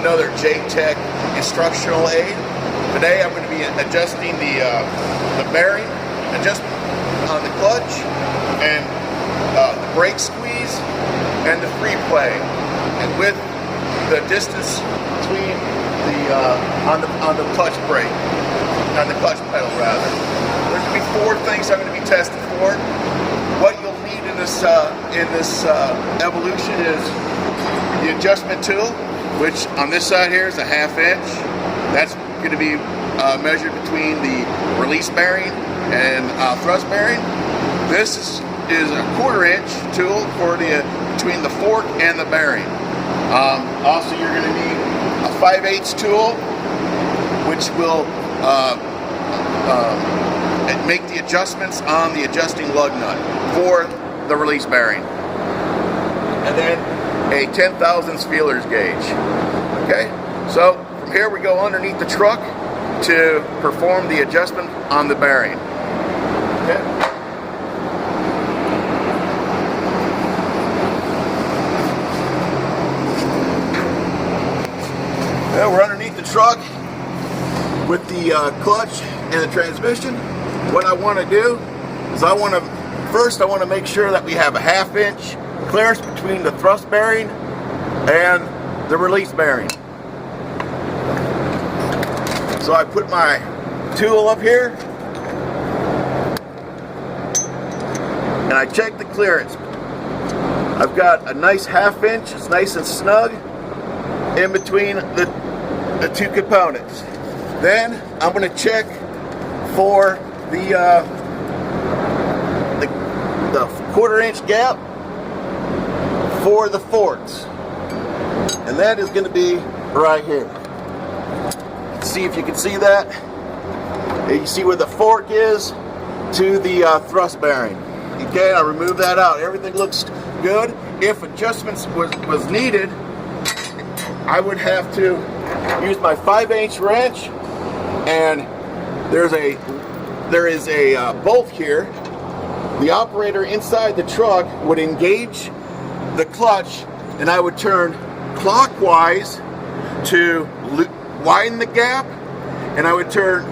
another JTech instructional aid. Today I'm going to be adjusting the bearing adjustment on the clutch and the brake squeeze and the free play, and with the distance between the on the clutch brake, on the clutch pedal rather. There's going to be 4 things I'm going to be testing for. What you'll need in this evolution is the adjustment tool, which on this side here is a 1/2 inch. That's going to be measured between the release bearing and thrust bearing. This is a 1/4 inch tool for between the fork and the bearing. Also, you're going to need a 5/8 tool, which will make the adjustments on the adjusting lug nut for the release bearing, and then a 10 thousandths feelers gauge. Okay, so from here we go underneath the truck to perform the adjustment on the bearing. Okay. Now we're underneath the truck with the clutch and the transmission. What I want to do is I want to make sure that we have a 1/2 inch clearance between the thrust bearing and the release bearing. So I put my tool up here and I check the clearance. I've got a nice 1/2 inch, it's nice and snug in between the 2 components. Then I'm going to check for the 1/4 inch gap for the forks, and that is going to be right here. See if you can see that. You see where the fork is to the thrust bearing. Okay, I remove that out. Everything looks good. If adjustments was needed, I would have to use my 5/8 wrench, and there is a bolt here. The operator inside the truck would engage the clutch, and I would turn clockwise to widen the gap, and I would turn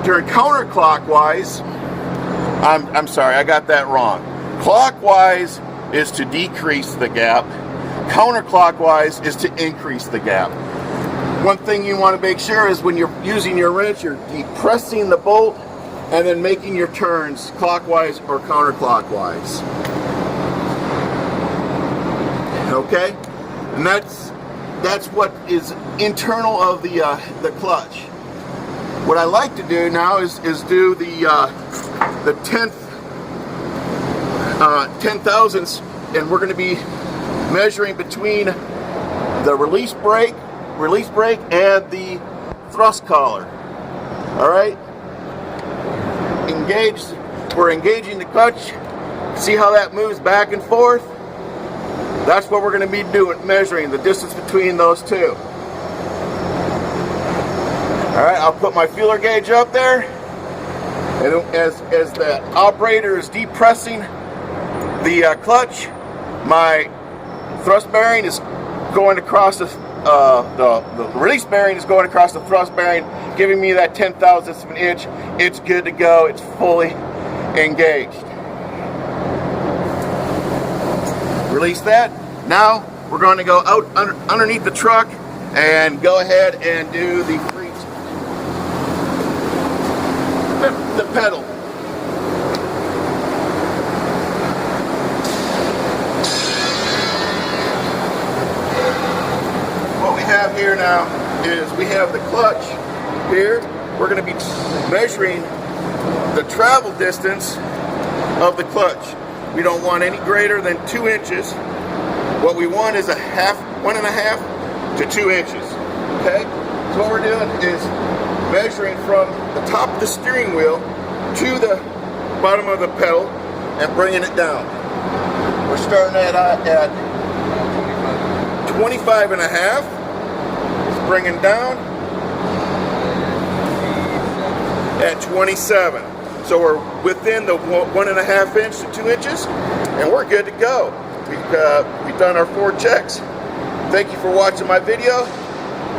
counterclockwise. I'm sorry, I got that wrong. Clockwise is to decrease the gap. Counterclockwise is to increase the gap. One thing you want to make sure is when you're using your wrench, you're depressing the bolt and then making your turns clockwise or counterclockwise. Okay, and that's what is internal of the clutch. What I like to do now is do the 10 thousandths, and we're going to be measuring between the release brake and the thrust collar. All right, we're engaging the clutch. See how that moves back and forth? That's what we're going to be doing, measuring the distance between those 2. All right, I'll put my feeler gauge up there, and as the operator is depressing the clutch, my thrust bearing is going across the release bearing is going across the thrust bearing, giving me that 10 thousandths of an inch. It's good to go. It's fully engaged. Release that. Now we're going to go out underneath the truck and go ahead and do the pedal. What we have here now is we have the clutch here. We're going to be measuring the travel distance of the clutch. We don't want any greater than 2 inches. What we want is 1.5 to 2 inches. Okay? So what we're doing is measuring from the top of the steering wheel to the bottom of the pedal and bringing it down. We're starting at 25.5. It's bringing down at 27. So we're within the 1.5 inch to 2 inches, and we're good to go. We've done our 4 checks. Thank you for watching my video.